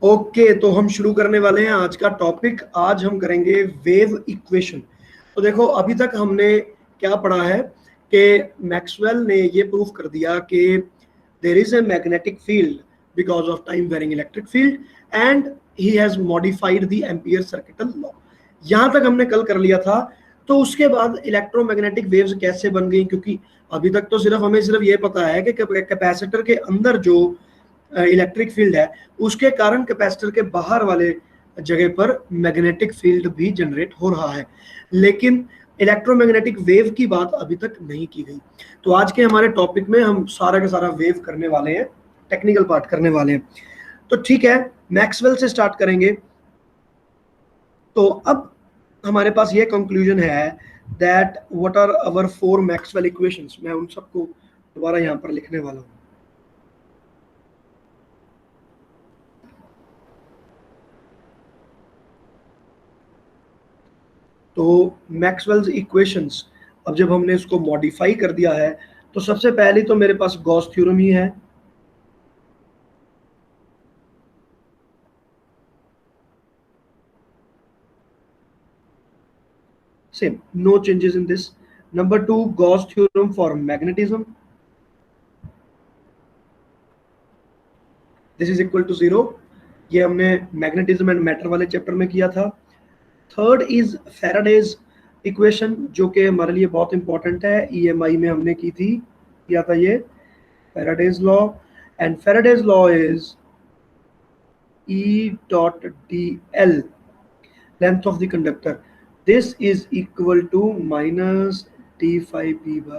Okay, तो हम शुरू करने वाले हैं आज का टॉपिक। आज हम करेंगे वेव इक्वेशन। तो देखो, अभी तक हमने क्या पढ़ा है कि मैक्सवेल ने ये प्रूव कर दिया कि there is a magnetic field because of time varying electric field and he has modified the Ampere circuital law. यहाँ तक हमने कल कर लिया था। तो उसके बाद इलेक्ट्रोमैग्नेटिक वेव्स कैसे बन गई, क्योंकि अभी तक तो हमें सिर्फ ये पता है कि कैपेसिटर के अंदर जो इलेक्ट्रिक फील्ड है उसके कारण कैपेसिटर के बाहर वाले जगह पर मैग्नेटिक फील्ड भी जनरेट हो रहा है, लेकिन इलेक्ट्रोमैग्नेटिक वेव की बात अभी तक नहीं की गई। तो आज के हमारे टॉपिक में हम सारा का सारा वेव करने वाले हैं, टेक्निकल पार्ट करने वाले हैं। तो ठीक है, मैक्सवेल से स्टार्ट करेंगे। तो अब हमारे पास ये कंक्लूजन है that what are our 4 Maxwell equations. मैं उन सबको दोबारा यहाँ पर लिखने वाला हूँ। तो मैक्सवेल्स इक्वेशंस, अब जब हमने इसको मॉडिफाई कर दिया है तो सबसे पहले तो मेरे पास गॉस थ्योरम ही है। Same, no changes in this. Number 2, Gauss theorem for magnetism. This is equal to 0. ये हमने मैग्नेटिज्म एंड मैटर वाले चैप्टर में किया था। थर्ड इज फैराडेज इक्वेशन, जो कि हमारे लिए बहुत इंपॉर्टेंट है। EMI में हमने किया था ये Faraday's law. And Faraday's law is E.dl, length of the conductor. This is equal to minus d phi p by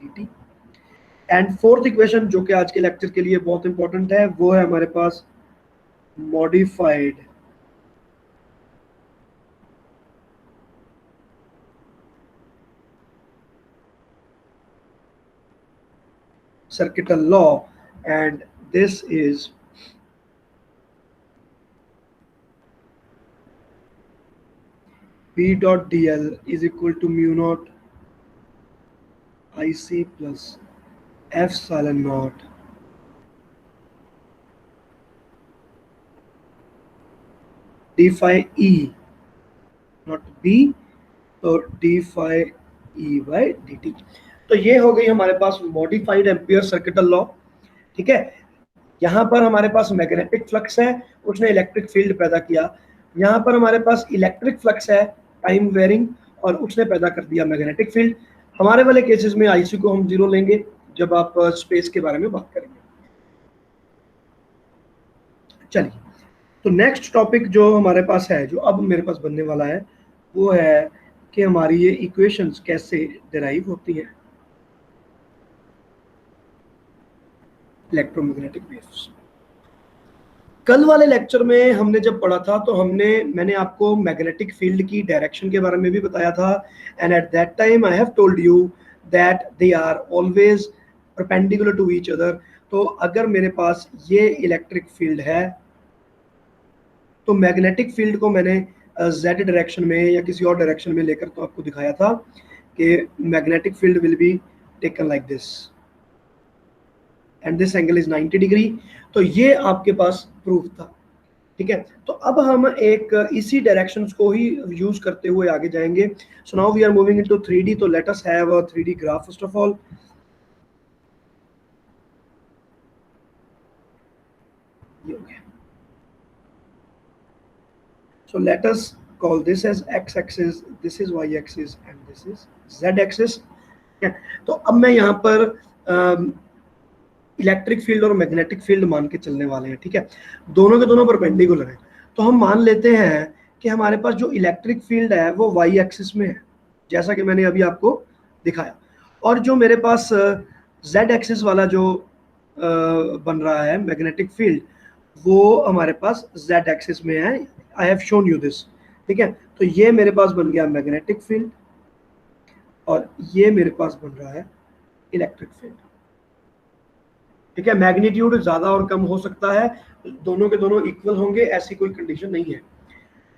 dt. And fourth equation जो कि आज के लेक्चर के लिए बहुत इंपॉर्टेंट है, वो है हमारे पास modified circuital law, and this is P dot dl is equal to mu naught IC plus epsilon naught d phi e, not b, तो d phi e by dt। तो ये हो गई हमारे पास मॉडिफाइड एम्पियर सर्किटल लॉ। ठीक है, यहाँ पर हमारे पास मैग्नेटिक फ्लक्स है, उसने इलेक्ट्रिक फील्ड पैदा किया। यहाँ पर हमारे पास इलेक्ट्रिक फ्लक्स है टाइम वेरिंग, और उसने पैदा कर दिया मैग्नेटिक फील्ड। हमारे वाले केसेस में आईसी को हम 0 लेंगे जब आप स्पेस के बारे में बात करेंगे। चलिए, तो नेक्स्ट टॉपिक जो हमारे पास है, जो अब मेरे पास बनने वाला है, वो है कि हमारी ये इक्वेशंस कैसे डिराइव होती हैं इलेक्ट्रोमैग्नेटिक वेव्स। कल वाले लेक्चर में हमने जब पढ़ा था तो मैंने आपको मैग्नेटिक फील्ड की डायरेक्शन के बारे में भी बताया था। And at that time I have told you that they are always perpendicular to each other. तो अगर मेरे पास ये इलेक्ट्रिक फील्ड है तो मैग्नेटिक फील्ड को मैंने जेड डायरेक्शन में या किसी और डायरेक्शन में लेकर तो आपको दिखाया था कि magnetic field will be taken like this and this angle is 90 degree. तो ये आपके पास प्रूफ था। ठीक है, तो अब हम एक इसी डायरेक्शंस को ही यूज करते हुए आगे जाएंगे। So now we are moving into 3D। तो let us have a 3D graph first of all. So let us call this as x-axis, this is y-axis and this is z-axis। तो अब मैं यहाँ पर इलेक्ट्रिक फील्ड और magnetic field मान के चलने वाले हैं। ठीक है, दोनों के दोनों परपेंडिकुलर हैं। तो हम मान लेते हैं कि हमारे पास जो इलेक्ट्रिक फील्ड है वो वाई एक्सिस में है, जैसा कि मैंने अभी आपको दिखाया, और जो मेरे पास जेड एक्सिस वाला जो बन रहा है मैग्नेटिक फील्ड, वो हमारे पास जेड एक्सिस में है। I have shown you this. ठीक है, तो ये मेरे पास बन गया मैग्नेटिक फील्ड और ये मेरे पास बन रहा है इलेक्ट्रिक फील्ड। ठीक है, मैग्नीट्यूड ज्यादा और कम हो सकता है, दोनों के दोनों इक्वल होंगे ऐसी कोई कंडीशन नहीं है।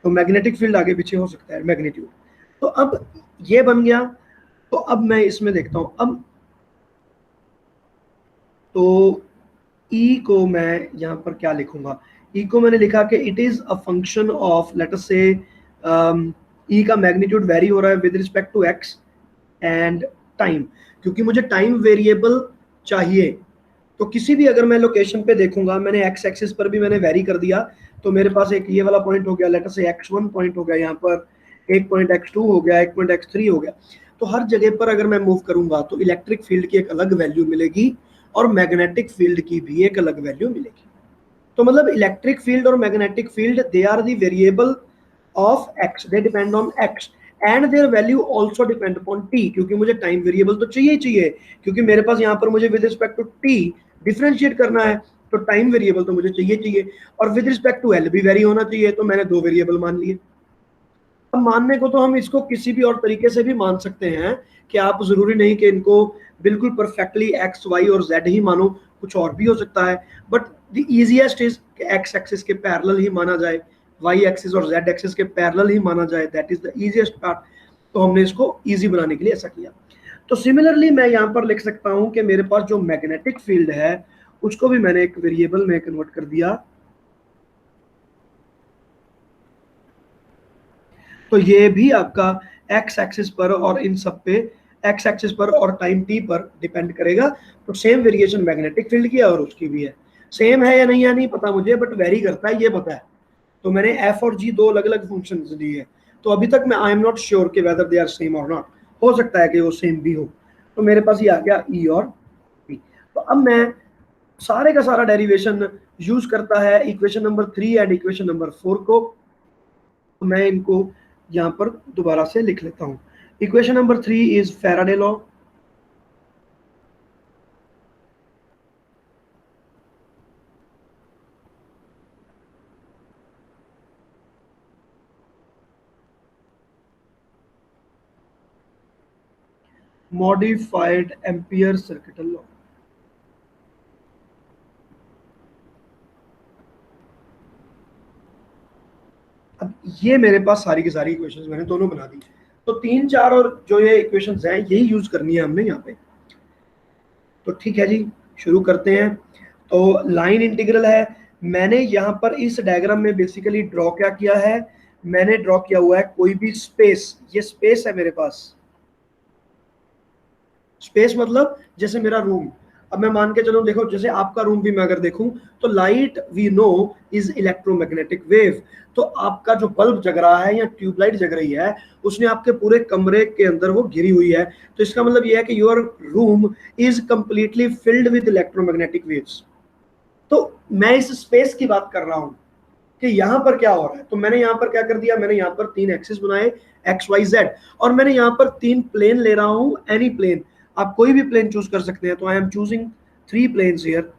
तो मैग्नेटिक फील्ड आगे पीछे हो सकता है मैग्नीट्यूड। तो अब ये बन गया। तो अब मैं इसमें देखता हूं, अब तो E को मैं यहाँ पर क्या लिखूंगा, ई को मैंने लिखा कि it is a function of let us say E का मैग्नीट्यूड वेरी हो रहा है with respect to X and time, क्योंकि मुझे टाइम वेरिएबल चाहिए। तो किसी भी अगर मैं लोकेशन पे देखूंगा, मैंने एक्स एक्सिस पर भी मैंने वेरी कर दिया, तो मेरे पास एक ये वाला पॉइंट हो गया, लेटर से x1 पॉइंट हो गया, यहाँ पर एक पॉइंट x2 हो गया, एक पॉइंट x3 हो गया। तो हर जगह पर अगर मैं मूव करूंगा तो इलेक्ट्रिक फील्ड की एक अलग वैल्यू मिलेगी और मैग्नेटिक फील्ड की भी एक अलग वैल्यू मिलेगी। तो मतलब इलेक्ट्रिक फील्ड और magnetic field they are the variable of x, they depend on x and their value also depend upon t, क्योंकि मुझे टाइम वेरिएबल तो चाहिए ही चाहिए, क्योंकि मेरे पास यहाँ पर मुझे with respect to T differentiate करना है, तो टाइम वेरिएबल तो मुझे चाहिए चाहिए, और विद रिस्पेक्ट टू एल भी वेरी होना चाहिए, तो मैंने दो वेरिएबल मान लिए। अब मानने को तो हम इसको किसी भी और तरीके से भी मान सकते हैं कि आप जरूरी नहीं कि इनको बिल्कुल परफेक्टली एक्स वाई और जेड ही मानो, कुछ और भी हो सकता है, but the easiest is x axis के पैरेलल ही माना जाए, वाई एक्सिस और जेड एक्सिस के पैरेलल ही माना जाए, that is the easiest part. तो हमने इसको इजी बनाने के लिए ऐसा किया। तो सिमिलरली मैं यहाँ पर लिख सकता हूँ कि मेरे पास जो मैग्नेटिक फील्ड है उसको भी मैंने एक वेरिएबल में कन्वर्ट कर दिया। तो ये भी आपका एक्स एक्सिस पर और इन सब पे, एक्स एक्सिस पर और टाइम टी पर डिपेंड करेगा। तो सेम वेरिएशन मैग्नेटिक फील्ड की है और उसकी भी है। सेम है या नहीं है नहीं पता मुझे, बट वेरी करता है ये पता है। तो मैंने एफ और जी दो अलग अलग फंक्शन दिए, तो अभी तक मैं आई एम नॉट श्योर कि वेदर दे आर सेम और नॉट, हो सकता है कि वो सेम भी हो। तो मेरे पास ये आ गया ई और पी। तो अब मैं सारे का सारा डेरिवेशन यूज करता है equation number 3 and equation number 4 को। तो मैं इनको यहाँ पर दोबारा से लिख लेता हूँ। Equation number 3 is Faraday law, modified ampere circuital law. अब ये मेरे पास सारी की सारी इक्वेशंस मैंने दोनों बना दी। तो 3 4 और जो ये इक्वेशंस हैं यही यूज करनी है हमने यहाँ पे। तो ठीक है जी, शुरू करते हैं। तो लाइन इंटीग्रल है। मैंने यहाँ पर इस डायग्राम में बेसिकली ड्रॉ क्या किया है, मैंने ड्रॉ किया हुआ है कोई भी स्पेस, ये स्पेस है मेरे पास। स्पेस मतलब जैसे मेरा रूम, अब मैं मान के चलूं, देखो जैसे आपका रूम भी मैं अगर देखूं तो light we know is electromagnetic wave. तो आपका जो बल्ब जग रहा है या ट्यूबलाइट जग रही है, उसने आपके पूरे कमरे के अंदर वो घिरी हुई है, तो इसका मतलब ये है कि your room is completely filled with electromagnetic waves. तो मैं इस स्पेस की बात कर रहा हूं कि यहाँ पर क्या हो रहा है। तो मैंने यहाँ पर क्या कर दिया, मैंने यहाँ पर 3 एक्सिस बनाए, एक्स वाई जेड, और मैंने यहाँ पर 3 प्लेन ले रहा हूँ, एनी प्लेन, आप कोई भी प्लेन चूज कर सकते हैं। तो I am choosing 3 planes here.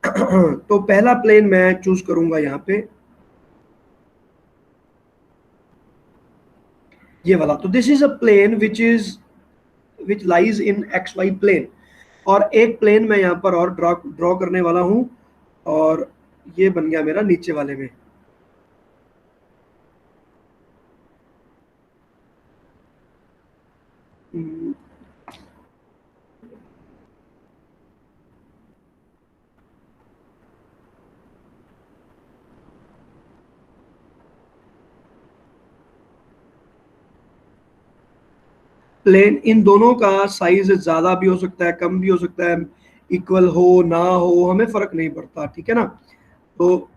तो पहला प्लेन मैं चूज करूंगा यहाँ पे, ये वाला। तो this is a plane which lies in X Y plane, और एक प्लेन मैं यहाँ पर और ड्रॉ ड्रॉ करने वाला हूँ, और ये बन गया मेरा नीचे वाले में। हम्म, प्लेन इन दोनों का साइज ज्यादा भी हो सकता है, कम भी हो सकता है, इक्वल हो ना हो हमें फर्क नहीं पड़ता, ठीक है ना। तो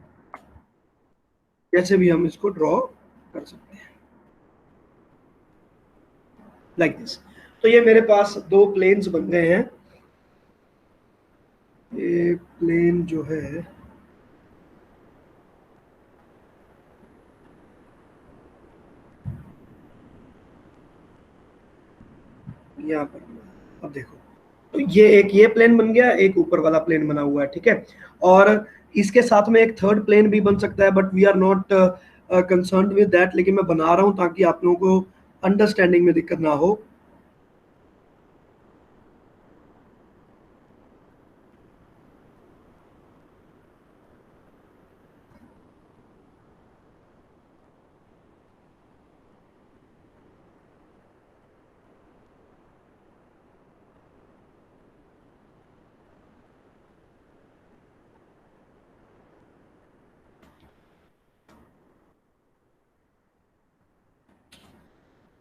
जैसे भी हम इसको ड्रॉ कर सकते हैं लाइक दिस। तो ये मेरे पास दो प्लेन्स बन गए हैं। ये प्लेन जो है, यहाँ पर अब देखो, तो ये एक ये प्लेन बन गया, एक ऊपर वाला प्लेन बना हुआ है, ठीक है। और इसके साथ में एक थर्ड प्लेन भी बन सकता है, but we are not concerned with that, लेकिन मैं बना रहा हूं ताकि आप लोगों को अंडरस्टैंडिंग में दिक्कत ना हो।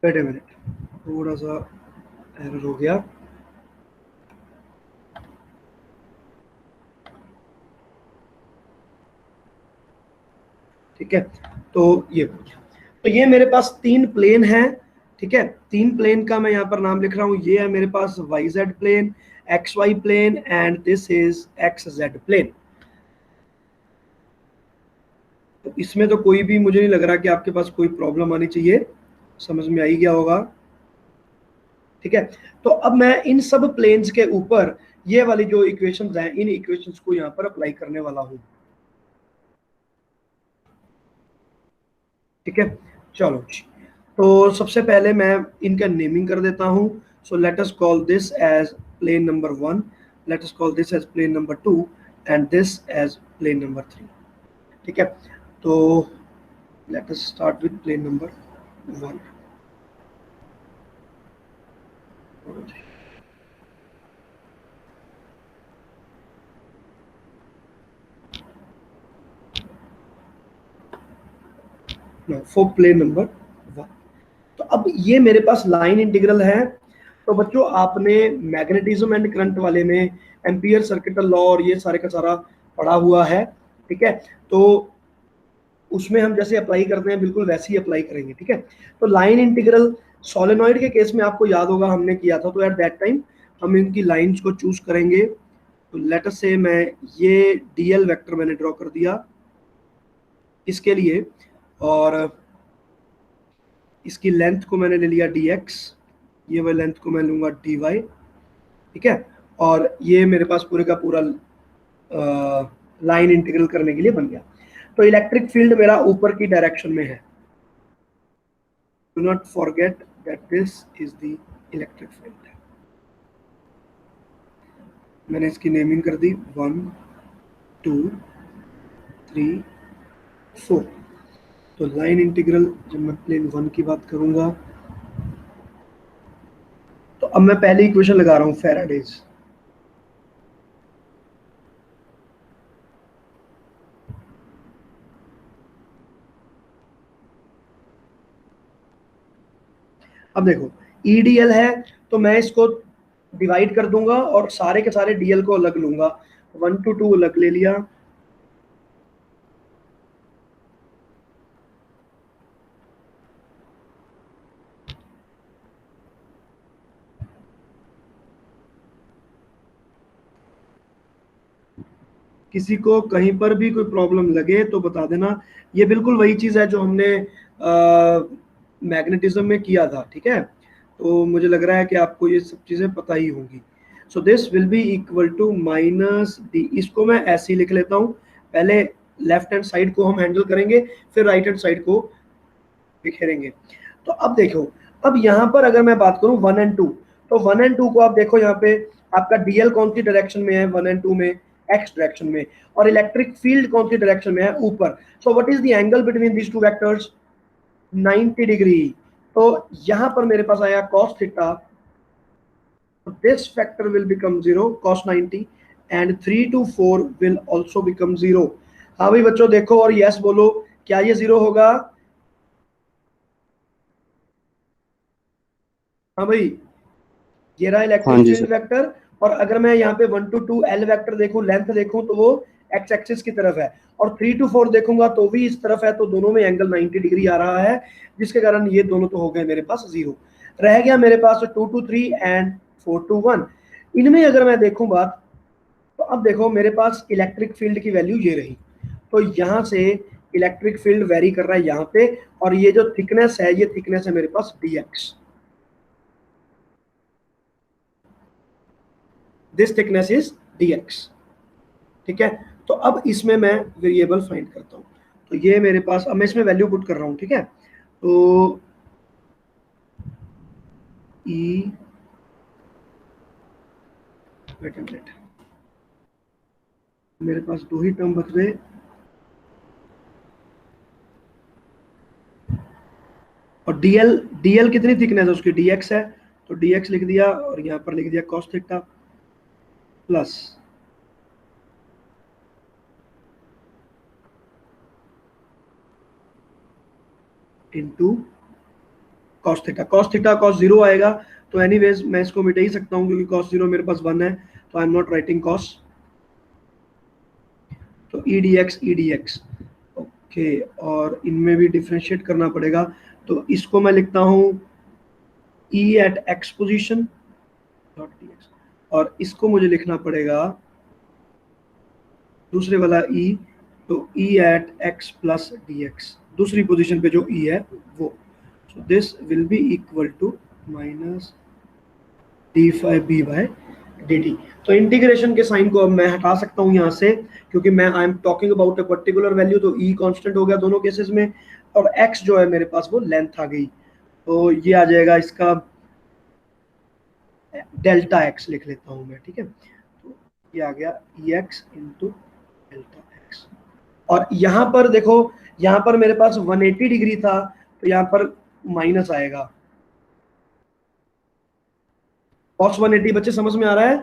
वेट ए मिनट, थोड़ा सा एरर हो गया। ठीक है, तो ये हो गया। तो ये मेरे पास 3 प्लेन है। ठीक है, 3 प्लेन का मैं यहाँ पर नाम लिख रहा हूँ। ये है मेरे पास y z plane, x Y plane and this is x z plane. तो इसमें तो कोई भी मुझे नहीं लग रहा कि आपके पास कोई प्रॉब्लम आनी चाहिए, समझ में आ ही गया होगा। ठीक है, तो अब मैं इन सब प्लेन्स के ऊपर ये वाली जो इक्वेशंस हैं, इन इक्वेशंस को यहाँ पर अप्लाई करने वाला हूँ। ठीक है, चलो जी। तो सबसे पहले मैं इनका नेमिंग कर देता हूँ। So let us call this as plane number 1, let us call this as plane number 2 and this as plane number 3। ठीक है, तो let us start with plane number 1। For plane number 1, तो अब ये मेरे पास लाइन इंटीग्रल है। तो बच्चों आपने मैग्नेटिज्म एंड करंट वाले में एम्पियर सर्किटल लॉ और ये सारे का सारा पढ़ा हुआ है। ठीक है, तो उसमें हम जैसे अप्लाई करते हैं बिल्कुल वैसे ही अप्लाई करेंगे। ठीक है, तो लाइन इंटीग्रल सोलेनॉइड के केस में आपको याद होगा हमने किया था। तो एट दैट टाइम हम इनकी लाइंस को चूज करेंगे। तो लेट अस से मैं ये डीएल वेक्टर मैंने ड्रॉ कर दिया इसके लिए, और इसकी लेंथ को मैंने ले लिया dx, ये वाली लेंथ को मैं लूंगा dy। ठीक है, और ये मेरे पास पूरे का पूरा लाइन इंटीग्रल करने के लिए बन गया। तो इलेक्ट्रिक फील्ड मेरा ऊपर की डायरेक्शन में है। Do not forget that this is the electric field. मैंने इसकी नेमिंग कर दी 1 2 3 4। तो लाइन इंटीग्रल जब मैं प्लेन 1 की बात करूंगा, तो अब मैं पहली इक्वेशन लगा रहा हूं फैराडेज। अब देखो ईडीएल है, तो मैं इसको डिवाइड कर दूंगा और सारे के सारे डीएल को अलग लूंगा। 1 to 2 अलग ले लिया, किसी को कहीं पर भी कोई प्रॉब्लम लगे तो बता देना। ये बिल्कुल वही चीज है जो हमने मैग्नेटिज्म में किया था। ठीक है, तो मुझे लग रहा है कि आपको ये सब चीजें पता ही होंगी। So this will be equal to minus D. इसको मैं ऐसे ही लिख लेता हूँ। पहले लेफ्ट हैंड साइड को हम हैंडल करेंगे, फिर राइट हैंड साइड को बिखेरेंगे। तो अब देखो, अब यहाँ पर अगर मैं बात करूँ 1 and 2, तो 1 and 2 को आप देखो यहाँ पे आपका डीएल कौन सी डायरेक्शन में है 1 and 2 में, एक्स डायरेक्शन में, और इलेक्ट्रिक फील्ड कौन सी डायरेक्शन में है ऊपर। So what is the angle between this two vectors, 90 degree. तो यहाँ पर मेरे पास आया cos theta, this factor will become 0 cos 90 and 3 to 4 will also become 0। हाँ भाई बच्चों देखो और यस बोलो, क्या ये 0 होगा? हाँ भाई, ये रहा हाँ इलेक्ट्रिक जी फील्ड सर। वेक्टर। और अगर मैं यहाँ पे 1 to 2 एल वेक्टर देखूं, लेंथ देखूं, तो वो एक्स एक्सिस की तरफ है, और 3 to 4 देखूंगा तो भी इस तरफ है। तो दोनों में एंगल 90 डिग्री आ रहा है, जिसके कारण ये दोनों तो हो गए मेरे पास 0। रह गया मेरे पास 2 to 3 एंड 4 to 1। इनमें अगर मैं देखूं बात, तो अब देखो मेरे पास इलेक्ट्रिक फील्ड की वैल्यू ये रही। तो यहाँ से इलेक्ट्रिक फील्ड वेरी कर रहा है यहाँ पे, और ये जो थिकनेस है, ये थिकनेस है मेरे पास dx। This thickness is dx। ठीक है, तो अब इसमें मैं वेरिएबल फाइंड करता हूँ। तो ये मेरे पास, अब मैं इसमें वैल्यू पुट कर रहा हूँ। ठीक है, तो ई वेट एंड वेट, मेरे पास दो ही टर्म बच गए, और डीएल, डीएल कितनी थिकनेस है उसकी, dx है। तो dx लिख दिया और यहाँ पर लिख दिया cos theta plus into cos theta cos zero आएगा, तो एनीवेज मैं इसको मिटा ही सकता हूँ क्योंकि कॉस जीरो मेरे पास 1 है, तो I am not writing cos, तो ई डी एक्स ओके। और इनमें भी डिफ्रेंशिएट करना पड़ेगा, तो इसको मैं लिखता हूँ E at X position dot D X, और इसको मुझे लिखना पड़ेगा दूसरे वाला ई, तो E at X plus D X, दूसरी पोजीशन पे जो ई है वो, so this will be equal to minus D five B by D T. तो इंटीग्रेशन के साइन को अब मैं हटा सकता हूँ यहाँ से, क्योंकि मैं I am talking about a particular value, तो ई कांस्टेंट हो गया दोनों केसेस में, और एक्स जो है मेरे पास वो लेंथ आ गई, तो ये आ जाएगा इसका डेल्टा एक्स लिख लेता हूँ मैं, ठीक है। तो ये आ गया ई एक्स इंटू डेल्टा एक्स, और यहाँ पर देखो, यहाँ पर मेरे पास 180 डिग्री था, तो यहाँ पर माइनस आएगा, कॉस 180 बच्चे समझ में आ रहा है?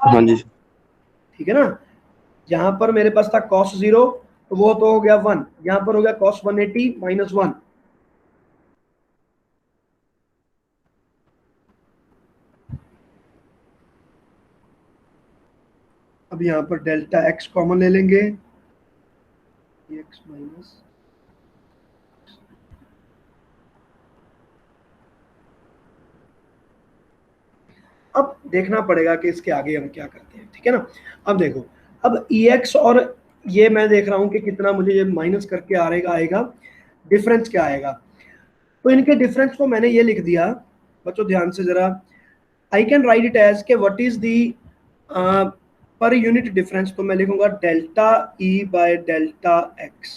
हाँ जी, ठीक है ना। यहाँ पर मेरे पास था कॉस 0, तो वो तो हो गया 1, यहाँ पर हो गया कॉस 180 माइनस 1, अब यहाँ पर डेल्टा एक्स कॉमन ले लेंगे, एक्स माइनस, अब देखना पड़ेगा कि इसके आगे हम क्या करते हैं, ठीक है ना। अब देखो, अब एक्स और ये मैं देख रहा हूं कि कितना मुझे ये माइनस करके आएगा, डिफरेंस क्या आएगा, तो इनके डिफरेंस को मैंने ये लिख दिया, बच्चों ध्यान से जरा, I can write it as के what is the per unit difference, तो मैं लिखूंगा delta E by delta X.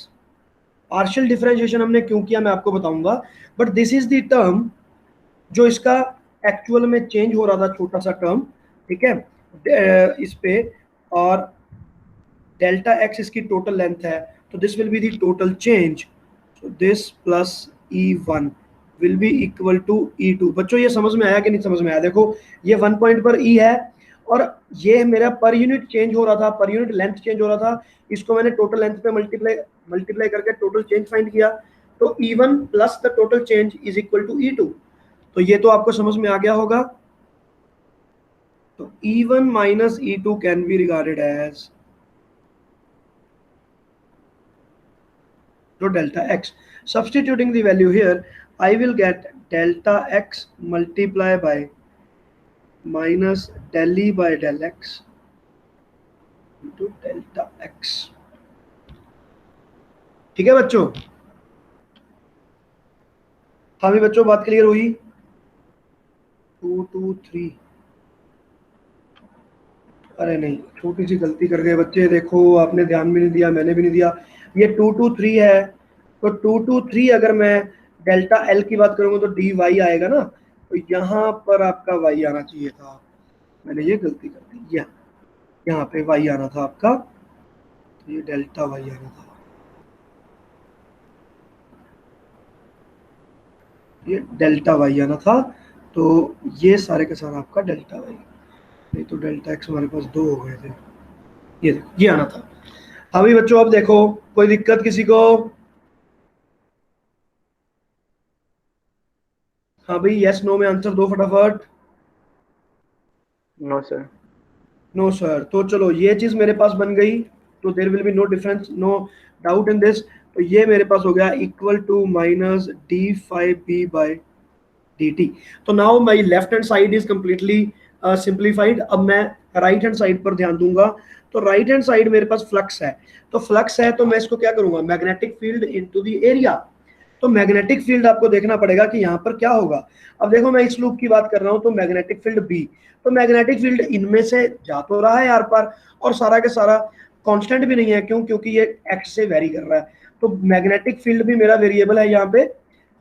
Partial differentiation हमने क्यों किया मैं आपको बताऊंगा, but this is the term जो इसका एक्चुअल में चेंज हो रहा था, छोटा सा टर्म, ठीक है, इस पे, और डेल्टा एक्स इसकी टोटल लेंथ है, तो this will be the total change, so this plus E one will be equal to E two. बच्चों ये समझ में आया कि नहीं समझ में आया? देखो ये 1 पॉइंट पर ई है, और ये मेरा पर यूनिट चेंज हो रहा था, पर यूनिट लेंथ चेंज हो रहा था, इसको मैंने टोटल लेंथ पे मल्टीप्लाई करके टोटल चेंज फाइंड किया, तो E one plus the total change is equal to E two. तो ये तो आपको समझ में आ गया होगा, तो E1 minus E2 can be regarded as delta x. Substituting the value here, I will get delta x multiplied by minus del E by del x into delta x. ठीक है बच्चों? हाँ भी बच्चों बात क्लियर हुई? 2 2 3, अरे नहीं, छोटी सी गलती कर गए बच्चे, देखो आपने ध्यान भी नहीं दिया, मैंने भी नहीं दिया, ये 2 2 3 है, तो 2 2 3 अगर मैं डेल्टा एल की बात करूंगा तो डी वाई आएगा ना, तो यहाँ पर आपका वाई आना चाहिए था, मैंने ये गलती कर दी, यहाँ पे वाई आना था आपका, तो ये डेल्टा वाई आना था, ये डेल्टा वाई आना था, तो ये सारे के सारा आपका डेल्टा वाई, नहीं तो डेल्टा एक्स हमारे पास 2 हो गए थे, ये देखो ये आना था। अभी बच्चों अब देखो, कोई दिक्कत किसी को? हाँ भाई, यस नो में आंसर दो फटाफट। No sir. नो सर, तो चलो ये चीज मेरे पास बन गई, तो there will be no difference, no doubt in this, तो ये मेरे पास हो गया equal to minus D five B by D T. तो now my left hand side is completely simplified. अब मैं राइट हैंड साइड पर ध्यान दूंगा, तो राइट हैंड साइड मेरे पास फ्लक्स है, तो फ्लक्स है तो मैं इसको क्या करूंगा, magnetic field into the area, तो मैग्नेटिक फील्ड आपको देखना पड़ेगा कि यहाँ पर क्या होगा। अब देखो मैं इस लूप की बात कर रहा हूँ, तो मैग्नेटिक फील्ड बी, तो मैग्नेटिक फील्ड इनमें से जा तो रहा है यार पर, और सारा के सारा कांस्टेंट भी नहीं है, क्यों? क्योंकि ये एक्स से वेरी कर रहा है, तो मैग्नेटिक फील्ड भी मेरा वेरिएबल है यहाँ पे,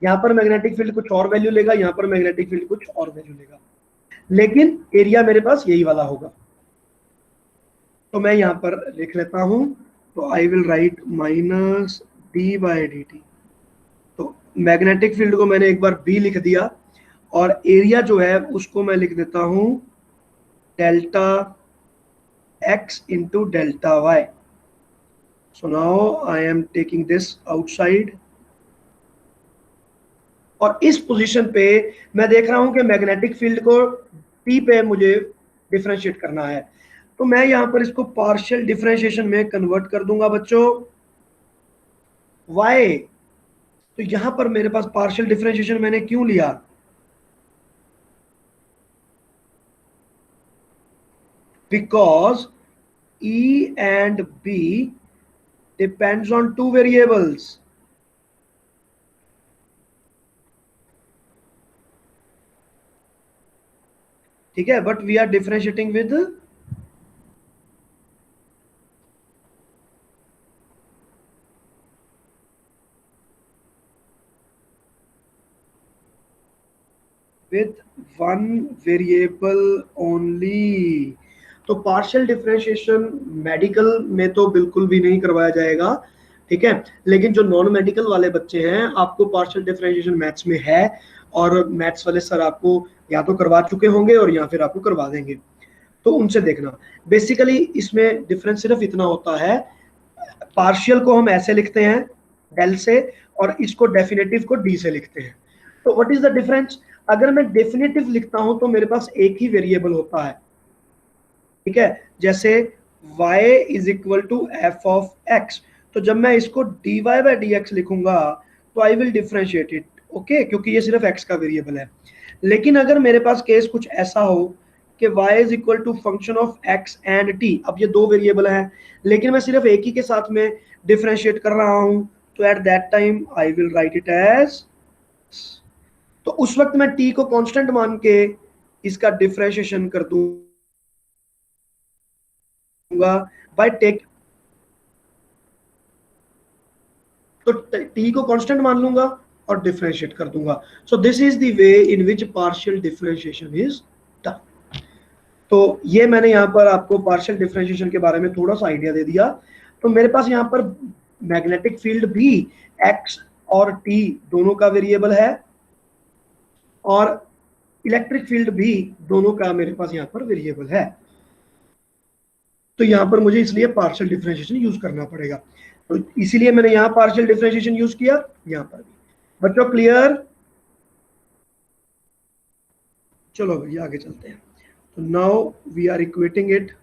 यहाँ पर मैग्नेटिक फील्ड कुछ और वैल्यू लेगा, यहाँ पर मैग्नेटिक फील्ड कुछ और वैल्यू लेगा, लेकिन एरिया मेरे पास यही वाला होगा। तो मैं यहाँ पर लिख लेता हूँ, तो आई will right minus D by D T, तो मैग्नेटिक फील्ड को मैंने एक बार बी लिख दिया, और एरिया जो है उसको मैं लिख देता हूं delta X into delta Y. So now I am taking this outside, और इस पोजीशन पे मैं देख रहा हूं कि मैग्नेटिक फील्ड को टी पे मुझे डिफरेंशिएट करना है, तो मैं यहां पर इसको पार्शियल डिफरेंशिएशन में कन्वर्ट कर दूंगा बच्चों। वाई? तो यहां पर मेरे पास पार्शियल डिफरेंशिएशन मैंने क्यों लिया? Because E and B depends on two variables. ठीक है, but we are differentiating with one variable only। तो पार्शियल डिफरेंशिएशन मेडिकल में तो बिल्कुल भी नहीं करवाया जाएगा, ठीक है, लेकिन जो नॉन मेडिकल वाले बच्चे हैं आपको पार्शियल डिफरेंशिएशन मैथ्स में है, और मैथ्स वाले सर आपको या तो करवा चुके होंगे और या फिर आपको करवा देंगे, तो उनसे देखना। बेसिकली इसमें डिफरेंस सिर्फ इतना होता है, पार्शियल को हम ऐसे लिखते हैं डेल से, और इसको डेफिनेटिव को डी से लिखते हैं। तो व्हाट इज द डिफरेंस? अगर मैं डेफिनेटिव लिखता हूं तो मेरे पास एक ही वेरिएबल होता है, ठीक है, जैसे y is equal to F of X, तो जब मैं इसको dy बाई डी एक्स लिखूंगा तो I will differentiate it, okay, क्योंकि ये सिर्फ x का वेरिएबल है। लेकिन अगर मेरे पास केस कुछ ऐसा हो कि y is equal to function of x and t, अब ये दो वेरिएबल हैं लेकिन मैं सिर्फ एक ही के साथ में डिफरेंशिएट कर रहा हूं, तो at that time I will write it as, तो उस वक्त मैं t को कांस्टेंट मान के इसका डिफरेंशिएशन कर दूंगा बाय टेक, तो t को कांस्टेंट मान लूंगा और डिफरेंशिएट कर दूंगा। So this is the way in which partial differentiation is done. तो ये मैंने यहाँ पर आपको पार्शियल डिफरेंशिएशन के बारे में थोड़ा सा आइडिया दे दिया। तो मेरे पास यहाँ पर मैग्नेटिक फील्ड भी x और t दोनों का वेरिएबल है, और इलेक्ट्रिक फील्ड भी दोनों का मेरे पास यहाँ पर वेरिएबल है, तो यहाँ पर मुझे इसलिए पार्शियल डिफरेंशिएशन यूज करना पड़ेगा, तो इसीलिए मैंने यहाँ पार्शियल डिफरेंशिएशन यूज किया, यहाँ पर भी। बच्चों क्लियर? चलो भैया आगे चलते हैं। तो now we are equating it,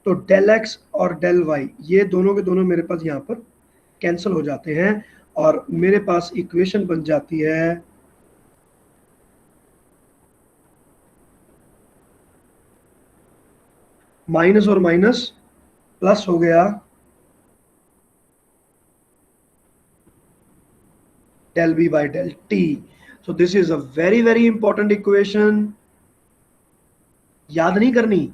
तो डेल एक्स और डेल वाई ये दोनों के दोनों मेरे पास यहाँ पर कैंसिल हो जाते हैं, और मेरे पास इक्वेशन बन जाती है माइनस और माइनस प्लस हो गया del v by del t। So this is a very very important equation, याद नहीं करनी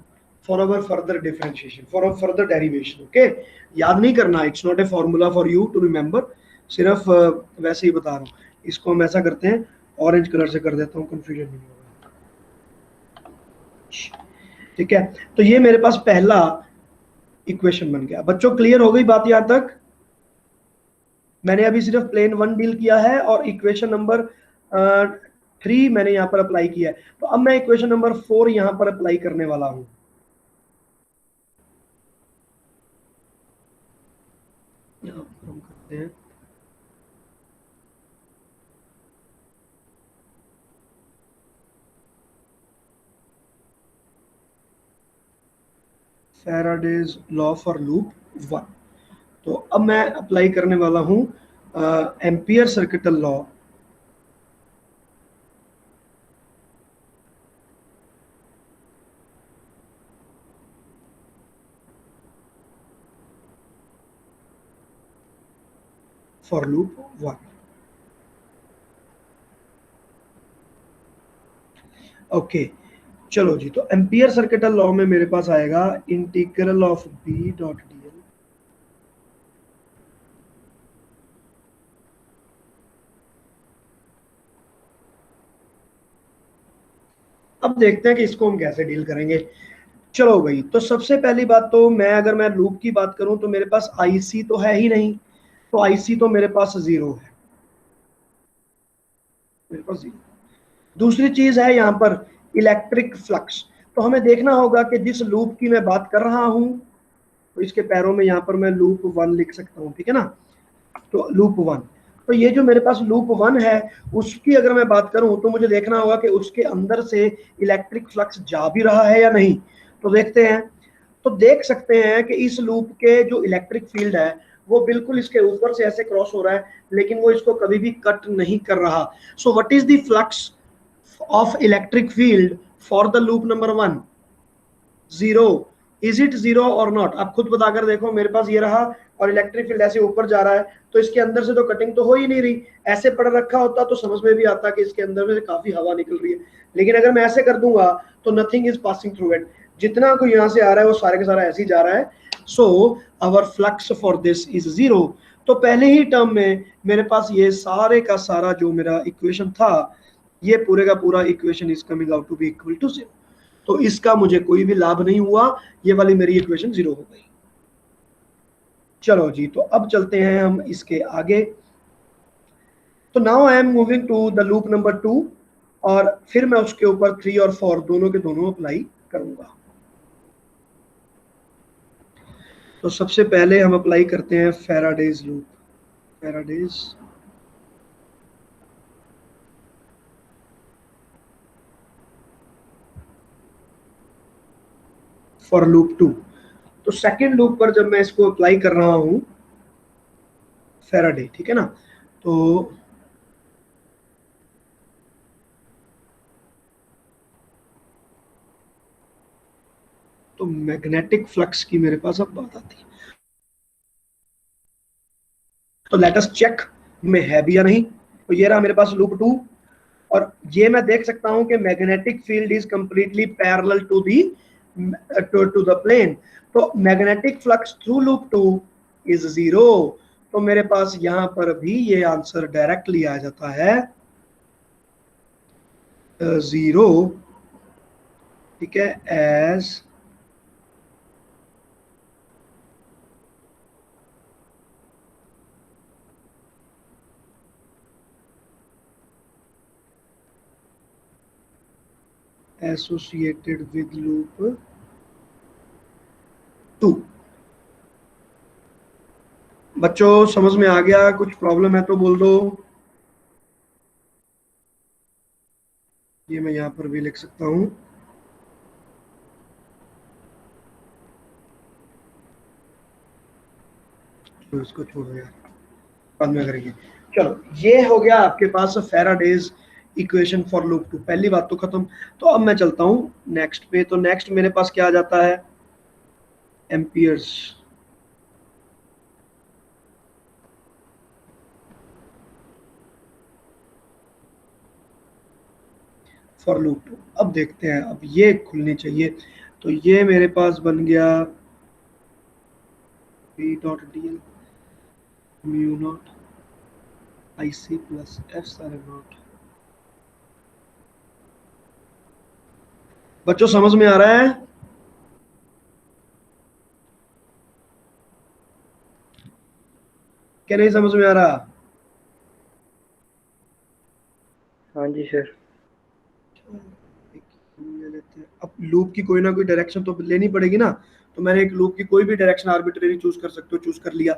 for our further differentiation, for our further derivation, okay, याद नहीं करना, it's not a formula for you to remember, सिर्फ वैसे ही बता रहा हूँ। इसको हम ऐसा करते हैं, ऑरेंज कलर से कर देता हूँ, कंफ्यूजन नहीं होगा, ठीक है। तो ये मेरे पास पहला इक्वेशन बन गया। बच्चों क्लियर हो गई बात यहां तक? मैंने अभी सिर्फ प्लेन वन डील किया है और इक्वेशन नंबर 3 मैंने यहाँ पर अप्लाई किया है, तो अब मैं इक्वेशन नंबर 4 यहाँ पर अप्लाई करने वाला हूं। यहाँ पर हम करते हैं फैराडेज लॉ फॉर लूप 1। तो अब मैं अप्लाई करने वाला हूं ampere circuital law for loop 1। Okay चलो जी, तो एम्पियर सर्किटल लॉ में मेरे पास आएगा integral of B dot D L, अब देखते हैं कि इसको हम कैसे डील करेंगे। चलो भाई, तो सबसे पहली बात तो मैं अगर मैं लूप की बात करूं तो मेरे पास आईसी तो है ही नहीं, तो IC तो मेरे पास 0 है, मेरे पास 0। दूसरी चीज है यहाँ पर इलेक्ट्रिक फ्लक्स। तो हमें देखना होगा कि जिस लूप की मैं बात कर रहा हूं, तो इसके पैरों में यहाँ पर मैं लूप 1 लिख सकता हूँ, ठीक है ना। तो लूप 1, तो ये जो मेरे पास लूप 1 है, उसकी अगर मैं बात करूं तो मुझे देखना होगा कि उसके अंदर से इलेक्ट्रिक फ्लक्स जा भी रहा है या नहीं। तो देखते हैं, तो देख सकते हैं कि इस लूप के जो इलेक्ट्रिक फील्ड है वो बिल्कुल इसके ऊपर से ऐसे क्रॉस हो रहा है, लेकिन वो इसको कभी भी कट नहीं कर रहा। So what is the flux of electric field for the loop number 1? 0। Is it 0 और नॉट? आप खुद बताकर देखो, मेरे पास ये रहा और इलेक्ट्रिक फील्ड ऐसे ऊपर जा रहा है, तो इसके अंदर से तो कटिंग तो हो ही नहीं रही। ऐसे पड़ रखा होता तो समझ में भी आता कि इसके अंदर में काफी हवा निकल रही है, लेकिन अगर मैं ऐसे कर दूंगा तो nothing is passing through it, जितना कोई यहाँ से आ रहा है वो सारे का सारा ऐसे ही जा रहा है। So our flux for this is 0। तो पहले ही टर्म में मेरे पास ये सारे का सारा जो मेरा इक्वेशन था, ये पूरे का पूरा equation is coming out to be equal to 0। तो इसका मुझे कोई भी लाभ नहीं हुआ, ये वाली मेरी इक्वेशन 0 हो गई। चलो जी, तो अब चलते हैं हम इसके आगे। तो now I am moving to the loop number 2, और फिर मैं उसके ऊपर 3 और 4 दोनों के दोनों अप्लाई करूंगा। तो सबसे पहले हम अप्लाई करते हैं Faraday's loop, Faraday's for loop 2। तो सेकेंड लूप पर जब मैं इसको अप्लाई कर रहा हूं फैराडे, ठीक है ना, तो मैग्नेटिक फ्लक्स की मेरे पास अब बात आती है। तो लेट अस चेक में है भी या नहीं। तो ये रहा मेरे पास लूप 2, और ये मैं देख सकता हूं कि magnetic field is completely parallel to the to the plane. तो magnetic flux through loop 2 is 0। तो मेरे पास यहां पर भी ये आंसर डायरेक्टली आ जाता है 0, ठीक है, एज एसोसिएटेड विद लूप 2। बच्चों समझ में आ गया? कुछ प्रॉब्लम है तो बोल दो। ये मैं यहां पर भी लिख सकता हूं, तो इसको छोड़ो यार, बाद में करेंगे। चलो, ये हो गया आपके पास फैराडेज इक्वेशन फॉर लूप 2, पहली बात तो खत्म। तो अब मैं चलता हूं नेक्स्ट पे। तो नेक्स्ट मेरे पास क्या आ जाता है, एम्पियर्स फॉर लूप 2। अब देखते हैं, अब ये खुलनी चाहिए। तो ये मेरे पास बन गया P dot D L mu naught IC plus F सारे नॉट। बच्चों समझ में आ रहा है? क्या नहीं समझ में आ रहा? हाँ जी सर। ले लेते हैं। अब लूप की कोई ना कोई डायरेक्शन तो लेनी पड़ेगी ना। तो मैंने एक लूप की कोई भी डायरेक्शन आर्बिट्रेरी चूज कर सकते हो, चूज कर लिया।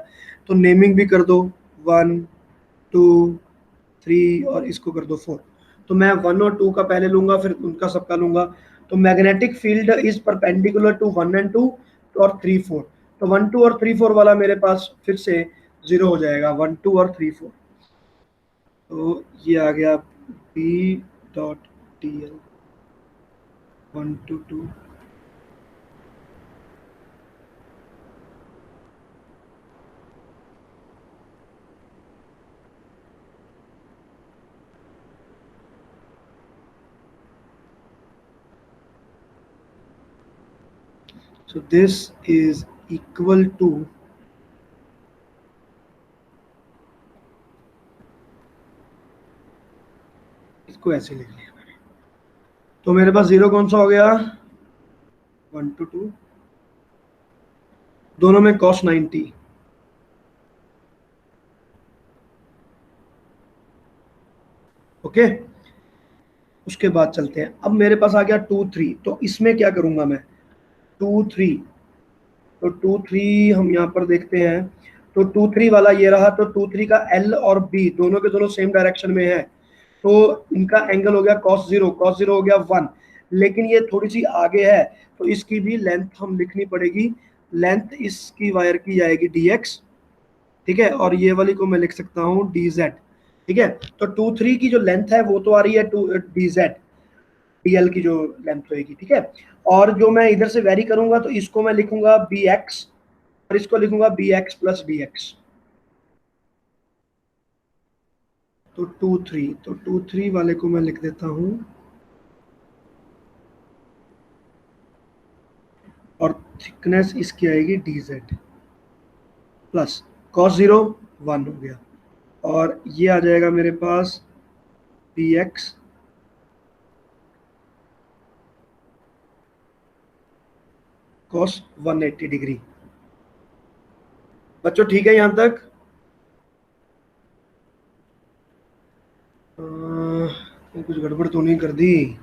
तो नेमिंग भी कर दो 1 2 3 और इसको कर दो 4। तो मैं 1 और 2 का पहले लूंगा, फिर उनका सबका लूंगा। तो magnetic field is perpendicular to 1 and 2 और 3 4। तो 1 2 और 3 4 वाला मेरे पास फिर से 0 हो जाएगा, 1 2 और 3 4। तो ये आ गया P dot D L 1 to 2। So this is equal to इसको ऐसे लिख लिया मैंने। तो मेरे पास 0 कौन सा हो गया, 1 to 2, दोनों में cos 90, ओके, उसके बाद चलते हैं। अब मेरे पास आ गया 2 3, तो इसमें क्या करूंगा मैं, 2 3, तो 2 3 हम यहाँ पर देखते हैं, तो 2 3 वाला ये रहा, तो 2 3 का एल और बी दोनों के दोनों सेम डायरेक्शन में है, तो इनका एंगल हो गया cos 0, cos 0 हो गया 1, लेकिन ये थोड़ी सी आगे है, तो इसकी भी लेंथ हम लिखनी पड़ेगी, लेंथ इसकी वायर की जाएगी dx, ठीक है, और ये वाली को मैं लिख सकता हूँ dz, ठीक है। तो 2 3 की जो लेंथ है वो तो आ रही है 2 dz, dl की जो लेंथ होगी, ठीक है। और जो मैं इधर से वेरी करूंगा तो इसको मैं लिखूंगा bx और इसको लिखूंगा bx प्लस dx, तो 2 3, तो 2 3 वाले को मैं लिख देता हूं, और थिकनेस इसकी आएगी dz प्लस cos 0 1 हो गया, और ये आ जाएगा मेरे पास bx cos 180 डिग्री। बच्चों ठीक है यहां तक? कुछ गड़बड़ तो नहीं कर दी?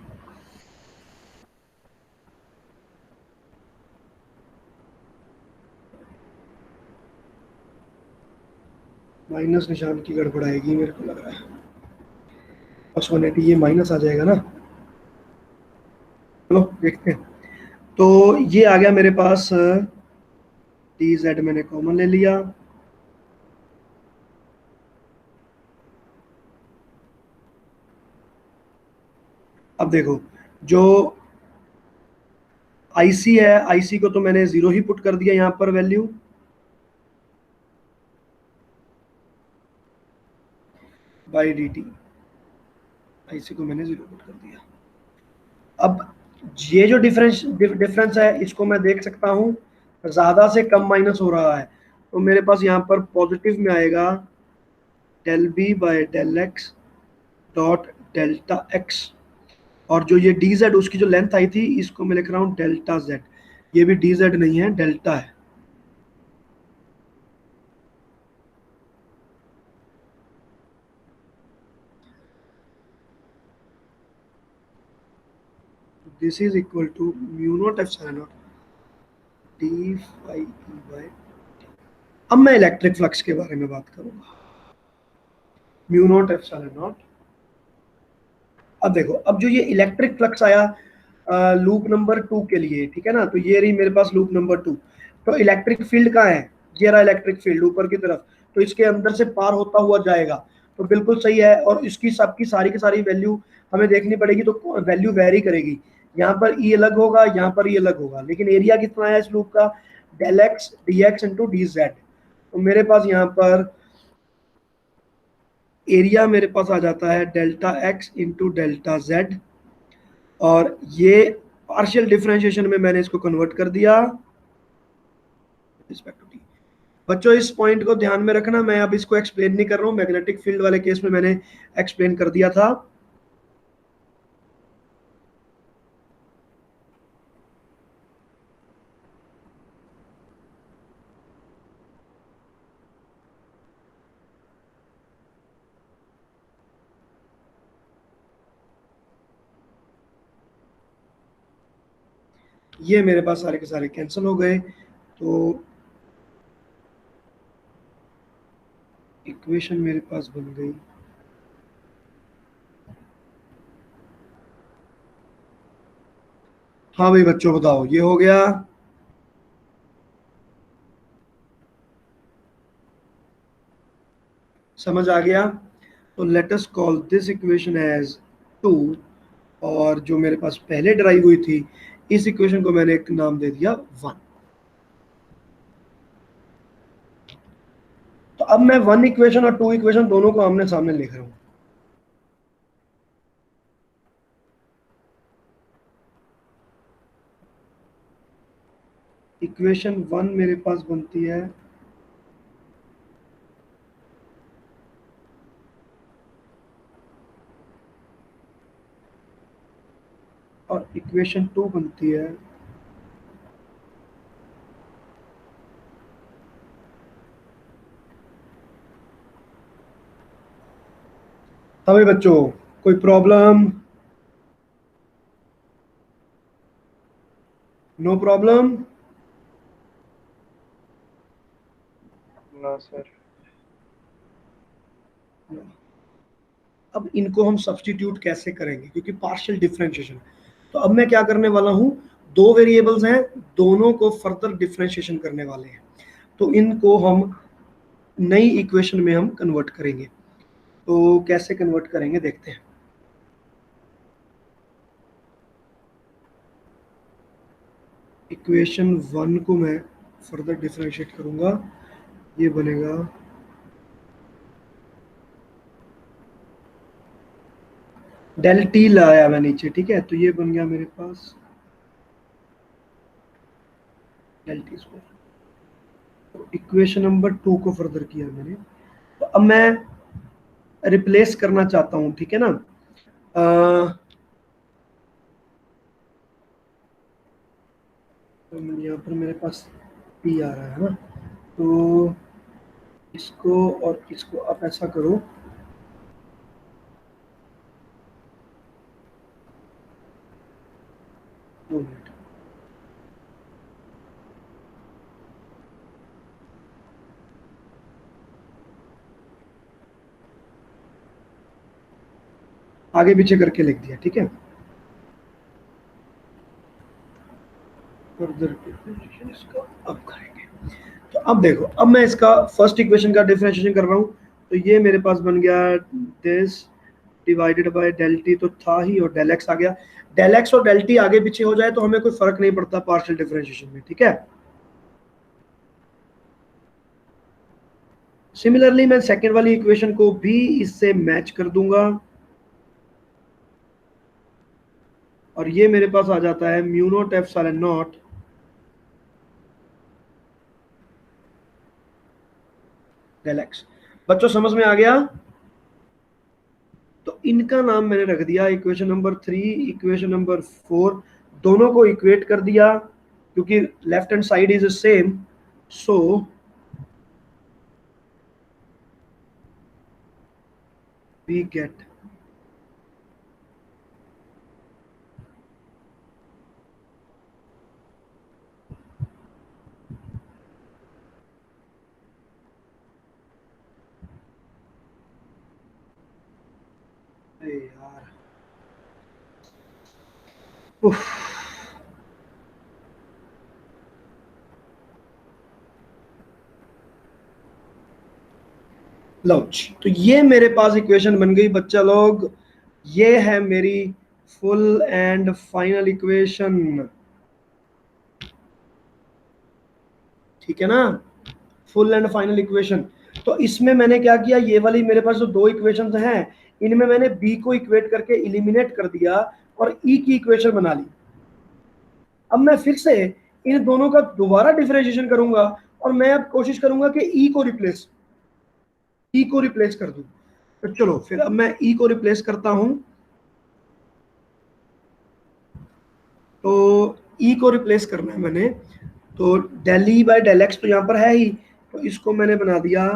माइनस निशान की गड़बड़ आएगी मेरे को लग रहा है, cos 180 ये माइनस आ जाएगा ना, चलो देखते हैं। तो ये आ गया मेरे पास, dz मैंने कॉमन ले लिया, अब देखो जो आईसी है, आईसी को तो मैंने 0 ही पुट कर दिया यहाँ पर value, by D T, IC को मैंने 0 पुट कर दिया। अब ये जो डिफरेंस है इसको मैं देख सकता हूँ, ज्यादा से कम माइनस हो रहा है, तो मेरे पास यहाँ पर पॉजिटिव में आएगा del B by del X dot delta X, और जो ये डी जेड उसकी जो लेंथ आई थी इसको मैं लिख रहा हूँ डेल्टा जेड, ये भी डी जेड नहीं है डेल्टा है, this is equal to mu naught epsilon naught D phi E by, अब मैं इलेक्ट्रिक फ्लक्स के बारे में बात करूंगा, म्यू नॉट एप्सिलॉन नॉट। अब देखो, अब जो ये इलेक्ट्रिक फ्लक्स आया लूप नंबर 2 के लिए, ठीक है ना, तो ये रही मेरे पास लूप नंबर 2, तो इलेक्ट्रिक फील्ड कहाँ है, ये रहा इलेक्ट्रिक फील्ड ऊपर की तरफ, तो इसके अंदर से पार होता हुआ जाएगा, तो बिल्कुल सही है, और इसकी सबकी सारी की सारी वैल्यू हमें देखनी पड़ेगी, तो वैल्यू वेरी करेगी, यहाँ पर ई अलग होगा, यहाँ पर ई अलग होगा, लेकिन एरिया कितना है इस लूप का, del X D X into D Z, तो मेरे पास यहाँ पर एरिया मेरे पास आ जाता है delta X into delta Z, और ये पार्शियल डिफरेंशिएशन में मैंने इसको कन्वर्ट कर दिया रिस्पेक्ट टू टी। बच्चों इस पॉइंट को ध्यान में रखना, मैं अब इसको एक्सप्लेन नहीं कर रहा हूँ, मैग्नेटिक फील्ड वाले केस में मैंने एक्सप्लेन कर दिया था। ये मेरे पास सारे के सारे कैंसिल हो गए, तो इक्वेशन मेरे पास बन गई, हाँ भाई बच्चों बताओ ये हो गया, समझ आ गया? तो let us call this equation as 2, और जो मेरे पास पहले ड्राइव हुई थी इस इक्वेशन को मैंने एक नाम दे दिया 1। तो अब मैं 1 इक्वेशन और 2 इक्वेशन दोनों को आमने सामने लिख रहा हूं, इक्वेशन 1 मेरे पास बनती है और इक्वेशन 2 बनती है हाँ भाई बच्चों, कोई problem? No problem? No sir. अब इनको हम सब्स्टिट्यूट कैसे करेंगे, क्योंकि पार्शियल डिफरेंशिएशन। तो अब मैं क्या करने वाला हूं, दो वेरिएबल्स हैं, दोनों को फर्दर डिफरेंशिएशन करने वाले हैं। तो इनको हम नई इक्वेशन में हम कन्वर्ट करेंगे। तो कैसे कन्वर्ट करेंगे देखते हैं। इक्वेशन 1 को मैं फर्दर डिफरेंशिएट करूंगा, ये बनेगा डेल टी लाया मैं नीचे, ठीक है, तो ये बन गया मेरे पास डेल टी स्क्वायर। तो इक्वेशन नंबर 2 को फर्दर किया मैंने। तो अब मैं रिप्लेस करना चाहता हूं, ठीक है ना। तो यहाँ पर मेरे पास पी आ रहा है ना, तो इसको और इसको आप ऐसा करो, दो मिनट। आगे पीछे करके लिख दिया, ठीक है। फर्दर डिफरेंशिएशन इसका अब करेंगे। तो अब देखो, अब मैं इसका फर्स्ट इक्वेशन का डिफरेंशिएशन कर रहा हूँ। तो ये मेरे पास बन गया this divided by del T, तो था ही, और डेल एक्स आ गया। डेल एक्स और डेल टी आगे पीछे हो जाए तो हमें कोई फर्क नहीं पड़ता पार्शियल डिफरेंशिएशन में, ठीक है। सिमिलरली मैं सेकेंड वाली इक्वेशन को भी इससे मैच कर दूंगा, और ये मेरे पास आ जाता है mu naught epsilon naught del X. बच्चों समझ में आ गया? तो इनका नाम मैंने रख दिया इक्वेशन नंबर 3, इक्वेशन नंबर 4, दोनों को इक्वेट कर दिया क्योंकि left hand side is same. So we get यार, उफ, लो जी, तो ये मेरे पास इक्वेशन बन गई बच्चा लोग। ये है मेरी फुल एंड फाइनल इक्वेशन, ठीक है ना, फुल एंड फाइनल इक्वेशन। तो इसमें मैंने क्या किया, ये वाली मेरे पास जो दो इक्वेशंस हैं, इनमें मैंने बी को इक्वेट करके इलिमिनेट कर दिया और ई की इक्वेशन बना ली। अब मैं फिर से इन दोनों का दोबारा डिफरेंशिएशन करूंगा और मैं अब कोशिश करूंगा कि ई को रिप्लेस कर दूं। तो चलो फिर अब मैं ई को रिप्लेस करता हूं। तो ई को रिप्लेस करना है मैंने, तो del E by del X तो यहाँ पर है ही, तो इसको मैंने बना दिया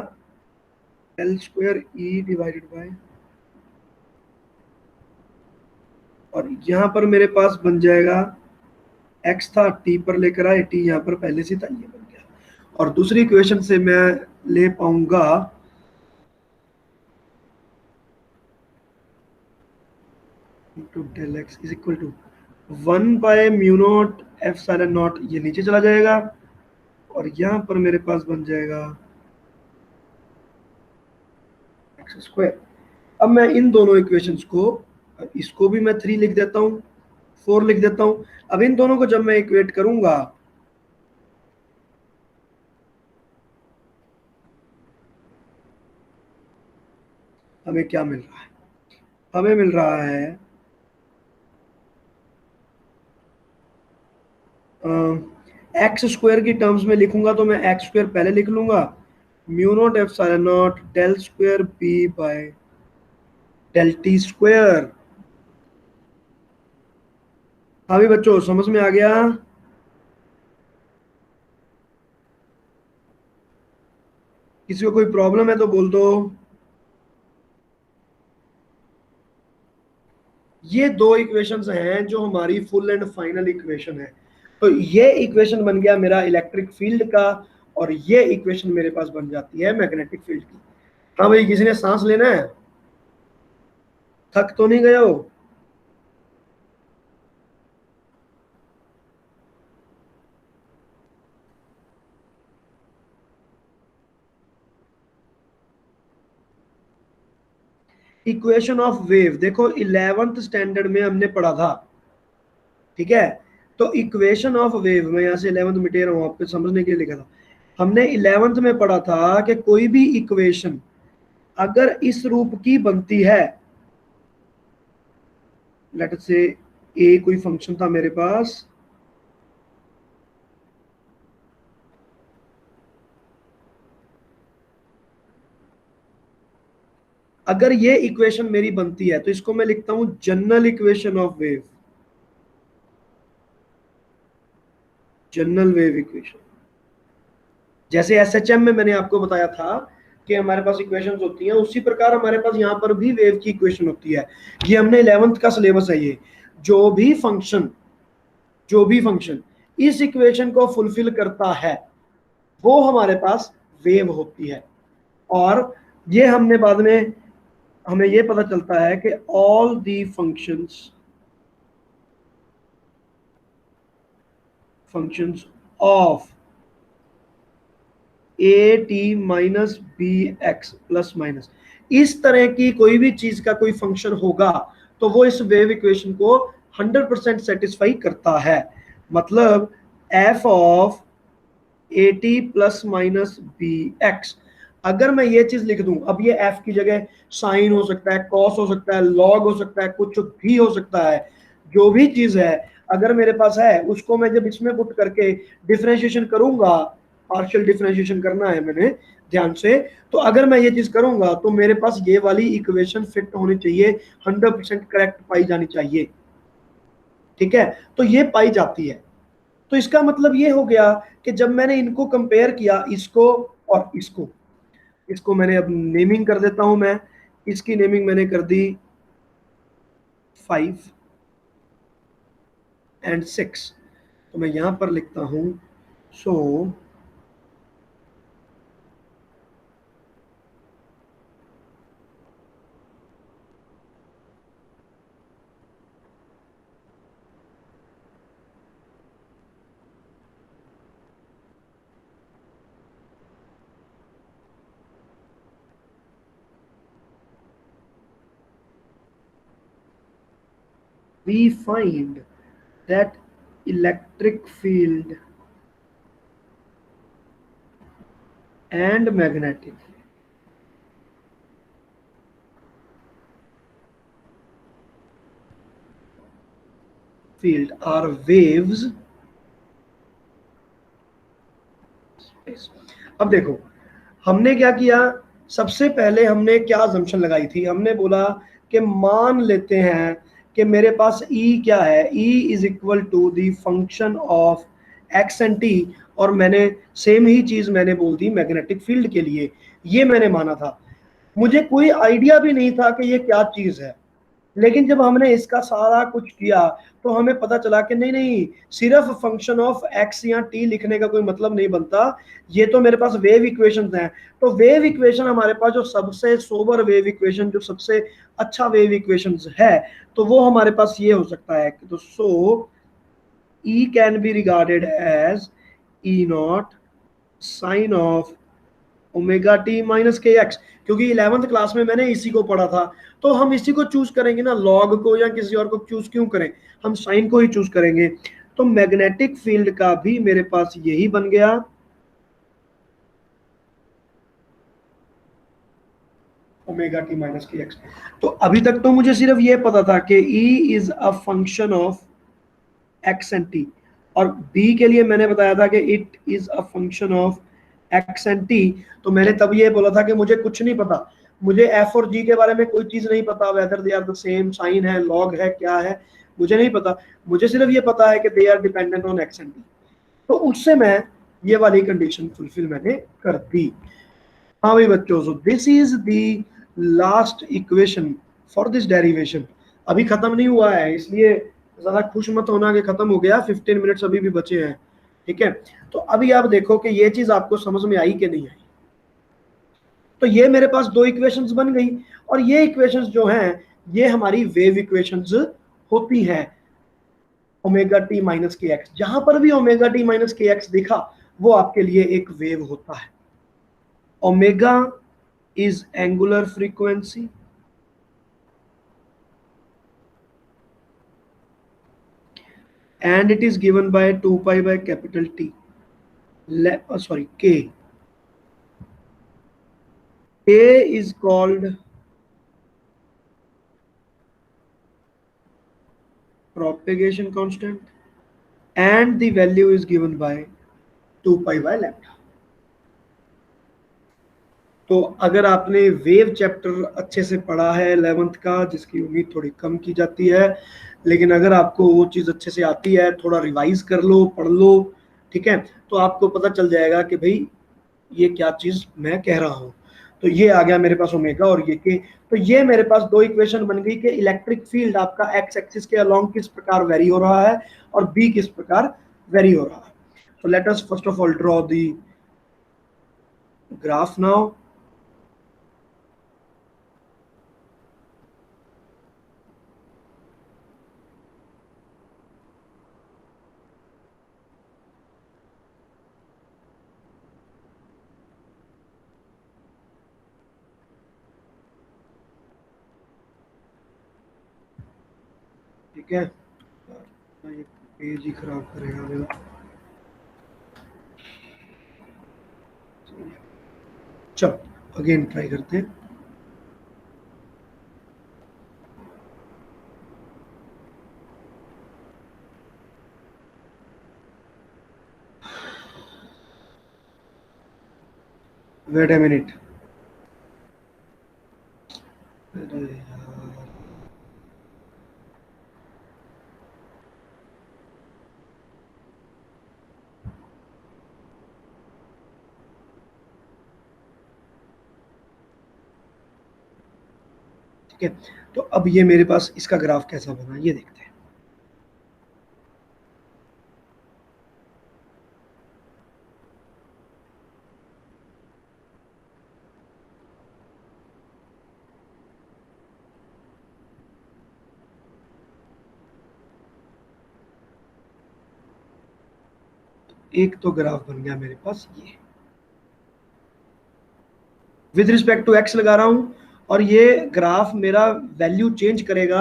del square E divided by, और यहाँ पर मेरे पास बन जाएगा एक्स था टी पर लेकर आए, टी यहाँ पर पहले से था, ये बन गया। और दूसरी इक्वेशन से मैं ले पाऊंगा to del X is equal to 1/म्यू नॉट एप्सिलॉन नॉट, ये नीचे चला जाएगा, और यहाँ पर मेरे पास बन जाएगा एक्स स्क्वायर। अब मैं इन दोनों इक्वेशंस को, इसको भी मैं 3 लिख देता हूँ, 4 लिख देता हूँ। अब इन दोनों को जब मैं इक्वेट करूंगा, हमें क्या मिल रहा है, हमें मिल रहा है एक्स स्क्वायर की टर्म्स में लिखूंगा तो मैं एक्स स्क्वायर पहले लिख लूंगा, mu naught epsilon naught del square B by del T square. हाँ भी बच्चों समझ में आ गया? किसी को कोई प्रॉब्लम है तो बोल दो। ये दो इक्वेशंस हैं जो हमारी फुल एंड फाइनल इक्वेशन है। तो ये इक्वेशन बन गया मेरा इलेक्ट्रिक फील्ड का, और ये इक्वेशन मेरे पास बन जाती है मैग्नेटिक फील्ड की। हाँ भाई, किसी ने सांस लेना है? थक तो नहीं गए हो? इक्वेशन ऑफ वेव देखो 11th स्टैंडर्ड में हमने पढ़ा था, ठीक है। तो इक्वेशन ऑफ वेव, मैं यहाँ से 11th मिटे रहा हूँ आपको समझने के लिए लिखा था। हमने 11th में पढ़ा था कि कोई भी इक्वेशन अगर इस रूप की बनती है, लेट से ए कोई फंक्शन था मेरे पास, अगर ये इक्वेशन मेरी बनती है तो इसको मैं लिखता हूं general equation of wave, general wave equation. जैसे एसएचएम में मैंने आपको बताया था कि हमारे पास इक्वेशंस होती हैं, उसी प्रकार हमारे पास यहाँ पर भी वेव की इक्वेशन होती है। ये हमने 11th का सिलेबस है। ये जो भी फंक्शन इस इक्वेशन को फुलफिल करता है वो हमारे पास वेव होती है। और ये हमने बाद में हमें ये पता चलता है कि all the functions of A T minus B X plus minus, इस तरह की कोई भी चीज का कोई फंक्शन होगा तो वो इस वेव इक्वेशन को 100% सेटिस्फाई करता है। मतलब F of A T plus minus B X, अगर मैं ये चीज लिख दूं, अब ये एफ की जगह साइन हो सकता है, कॉस हो सकता है, लॉग हो सकता है, कुछ भी हो सकता है, जो भी चीज है अगर मेरे पास है उसको मैं जब इसमें पुट करके डिफरेंशिएशन करूंगा, पार्शियल डिफरेंशिएशन करना है मैंने ध्यान से, तो अगर मैं ये चीज करूंगा तो मेरे पास ये वाली इक्वेशन फिट होनी चाहिए, 100% करेक्ट पाई जानी चाहिए, ठीक है। तो ये पाई जाती है। तो इसका मतलब ये हो गया कि जब मैंने इनको कंपेयर किया, इसको और इसको मैंने अब नेमिंग कर देता हूं मैं, इसकी नेमिंग मैंने कर दी 5 एंड 6। तो मैं यहां पर लिखता हूं सो we find that electric field and magnetic field are waves। अब देखो हमने क्या किया, सबसे पहले हमने क्या अजम्पशन लगाई थी, हमने बोला कि मान लेते हैं कि मेरे पास E क्या है, E is equal to the function of X and T, और मैंने सेम ही चीज मैंने बोल दी मैग्नेटिक फील्ड के लिए, ये मैंने माना था। मुझे कोई आइडिया भी नहीं था कि ये क्या चीज है, लेकिन जब हमने इसका सारा कुछ किया तो हमें पता चला कि नहीं नहीं, सिर्फ फंक्शन ऑफ एक्स या टी लिखने का कोई मतलब नहीं बनता, ये तो मेरे पास वेव इक्वेशंस हैं। तो वेव इक्वेशन हमारे पास जो सबसे सोबर वेव इक्वेशन, जो सबसे अच्छा वेव इक्वेशंस है, तो वो हमारे पास ये हो सकता है। तो so E can be regarded as E not sine of omega T minus K X, क्योंकि 11th क्लास में मैंने इसी को पढ़ा था, तो हम इसी को चूज करेंगे ना, लॉग को या किसी और को चूज क्यों करें, हम साइन को ही चूज करेंगे। तो मैग्नेटिक फील्ड का भी मेरे पास यही बन गया, omega T minus K x. तो अभी तक तो मुझे सिर्फ ये पता था कि E is a function of X and T, और B के लिए मैंने बताया था कि it is a function of X and T. तो मैंने तब ये बोला था कि मुझे कुछ नहीं पता, मुझे एफ और जी के बारे में कोई चीज नहीं पता, whether they are the same, sine है, लॉग है, क्या है, मुझे नहीं पता। मुझे सिर्फ ये पता है कि they are dependent on x and T. तो उससे मैं ये वाली कंडीशन फुलफिल मैंने कर दी। हाँ भाई बच्चों, so this is the last equation for this derivation. अभी खत्म नहीं हुआ है, इसलिए ज्यादा खुश मत होना कि खत्म हो गया, 15 मिनट्स अभी भी बचे हैं, ठीक है। तो अभी आप देखो कि ये चीज आपको समझ में आई कि नहीं आई। तो ये मेरे पास दो इक्वेशंस बन गई, और ये इक्वेशंस जो हैं ये हमारी वेव इक्वेशंस होती हैं omega T minus K x. जहां पर भी omega T minus K x दिखा वो आपके लिए एक वेव होता है। Omega is angular frequency, and it is given by 2 pi by capital T, sorry, K. K is called propagation constant, and the value is given by 2 pi by lambda. तो अगर आपने वेव चैप्टर अच्छे से पढ़ा है 11th का, जिसकी उम्मीद थोड़ी कम की जाती है, लेकिन अगर आपको वो चीज़ अच्छे से आती है, थोड़ा रिवाइज कर लो, पढ़ लो, ठीक है, तो आपको पता चल जाएगा कि भाई ये क्या चीज़ मैं कह रहा हूँ। तो ये आ गया मेरे पास ओमेगा और ये के। तो ये मेरे पास दो इक्वेशन बन गई कि इलेक्ट्रिक फील्ड आपका एक्स एक्सिस के अलोंग किस प्रकार वेरी हो रहा है और बी किस प्रकार वेरी हो रहा है। So let us first of all draw the graph now. ठीक है, ये पेज ही खराब करेगा मेरा। चलो अगेन ट्राई करते हैं। वेट ए मिनट, ठीक है। तो अब ये मेरे पास इसका ग्राफ कैसा बना ये देखते हैं। एक तो ग्राफ बन गया मेरे पास ये, विद रिस्पेक्ट टू एक्स लगा रहा हूं, और ये ग्राफ मेरा वैल्यू चेंज करेगा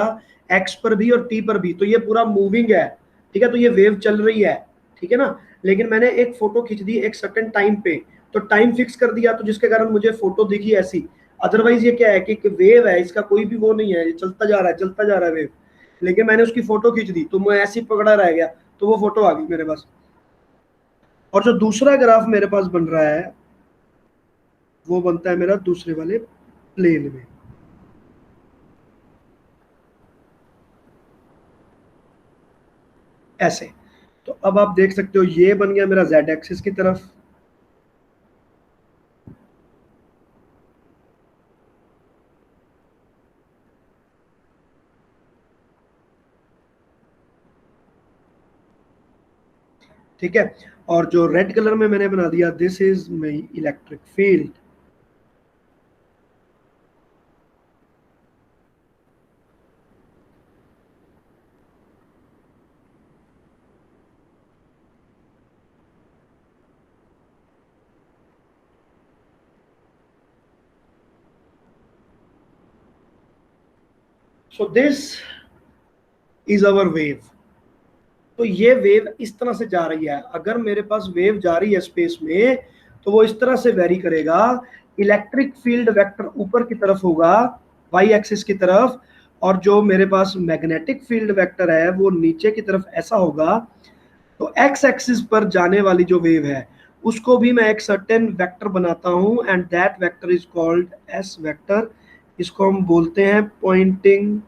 एक्स पर भी और टी पर भी। तो ये पूरा मूविंग है, ठीक है, तो ये वेव चल रही है, ठीक है ना। लेकिन मैंने एक फोटो खींच दी एक सर्टेन टाइम पे, तो टाइम फिक्स कर दिया, तो जिसके कारण मुझे फोटो दिखी ऐसी। अदरवाइज ये क्या है कि वेव है, इसका कोई भी वो नहीं है, ये चलता जा रहा है चलता जा रहा है वेव। लेकिन मैंने उसकी फोटो खींच दी तो मैं ऐसे ही पकड़ा रह गया, तो वो फोटो आ गई मेरे पास। और जो दूसरा ग्राफ मेरे पास बन रहा है वो बनता है मेरा दूसरे वाले प्लेन में, ऐसे। तो अब आप देख सकते हो ये बन गया मेरा जेड एक्सिस की तरफ, ठीक है। और जो रेड कलर में मैंने बना दिया, this is my electric field. So this is our wave. तो ये वेव इस तरह से जा रही है। अगर मेरे पास वेव जा रही है स्पेस में तो वो इस तरह से वेरी करेगा। इलेक्ट्रिक फील्ड वेक्टर ऊपर की तरफ होगा वाई एक्सिस की तरफ, और जो मेरे पास मैग्नेटिक फील्ड वेक्टर है वो नीचे की तरफ ऐसा होगा। तो एक्स एक्सिस पर जाने वाली जो वेव है उसको भी मैं एक सर्टेन वेक्टर बनाता हूं, and that vector is called S vector. इसको हम बोलते हैं पॉइंटिंग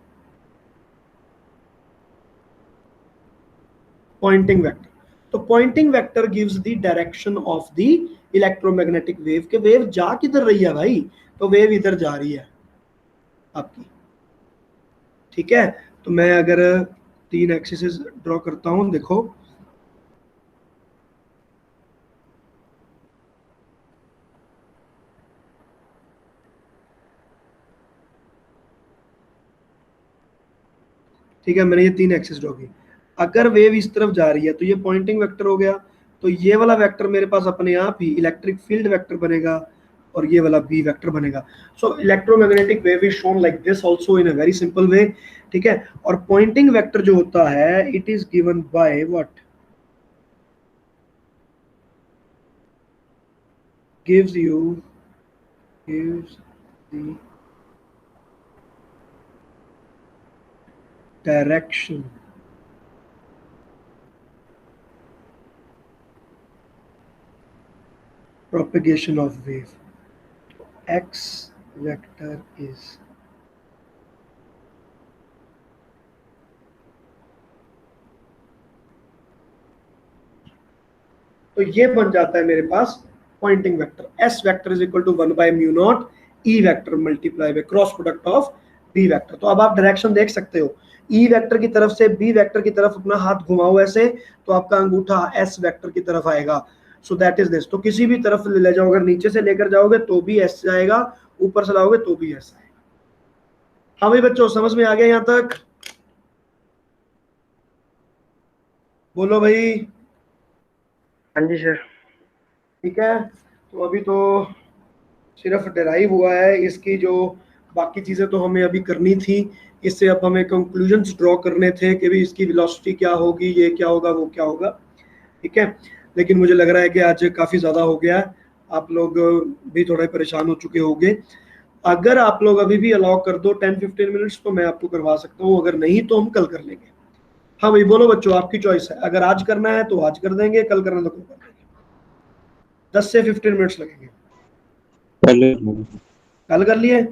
वेक्टर। तो Poynting vector gives the direction of the electromagnetic wave के वेव जा किधर रही है भाई, तो वेव इधर जा रही है आपकी, ठीक है। तो मैं अगर 3 एक्सिस ड्रॉ करता हूं, देखो ठीक है, मैंने ये 3 एक्सिस ड्रॉ की। अगर वेव इस तरफ जा रही है तो ये पॉइंटिंग वेक्टर हो गया, तो ये वाला वेक्टर मेरे पास अपने आप ही इलेक्ट्रिक फील्ड वेक्टर बनेगा और ये वाला बी वेक्टर बनेगा। So electromagnetic wave is shown like this also in a very simple way, ठीक है। और पॉइंटिंग वेक्टर जो होता है it is given by what, gives the direction propagation of wave. X vector is तो ये बन जाता है मेरे पास Poynting vector. S vector is equal to 1/μ0 E vector multiply by cross product of B vector. तो अब आप डायरेक्शन देख सकते हो, ई वेक्टर की तरफ से बी वेक्टर की तरफ अपना हाथ घुमाओ ऐसे, तो आपका अंगूठा एस वेक्टर की तरफ आएगा। So that is this. तो किसी भी तरफ ले जाओ, अगर नीचे से लेकर जाओगे तो भी एस आएगा, ऊपर से लाओगे तो भी एस आएगा। हाँ भाई बच्चों, समझ में आ गया यहाँ तक? बोलो भाई। हाँ जी सर। ठीक है, तो अभी तो सिर्फ डेराइव हुआ है, इसकी जो बाकी चीज़ें तो हमें अभी करनी थी। इससे अब हमें कंक्लूजन्स ड्रॉ करने थे कि भी इसकी वेलोसिटी क्या होगी, ये क्या होगा, वो क्या होगा, ठीक है। लेकिन मुझे लग रहा है कि आज काफ़ी ज़्यादा हो गया, आप लोग भी थोड़े परेशान हो चुके होंगे। अगर आप लोग अभी भी अलाउ कर दो 10-15 मिनट्स तो मैं आपको करवा सकता हूँ, अगर नहीं तो हम कल कर लेंगे। हाँ भाई बोलो बच्चों, आपकी चॉइस है, अगर आज करना है तो आज कर देंगे, कल करना तो कल कर देंगे। 10 से 15 मिनट्स लगेंगे। कल कर लिए?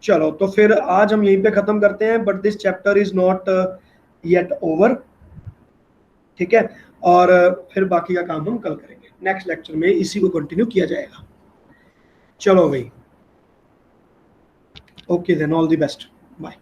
चलो तो फिर आज हम यहीं पे खत्म करते हैं, but this chapter is not yet over, ठीक है। और फिर बाकी का काम हम कल करेंगे, नेक्स्ट लेक्चर में इसी को कंटिन्यू किया जाएगा। चलो भाई, okay then, all the best, bye.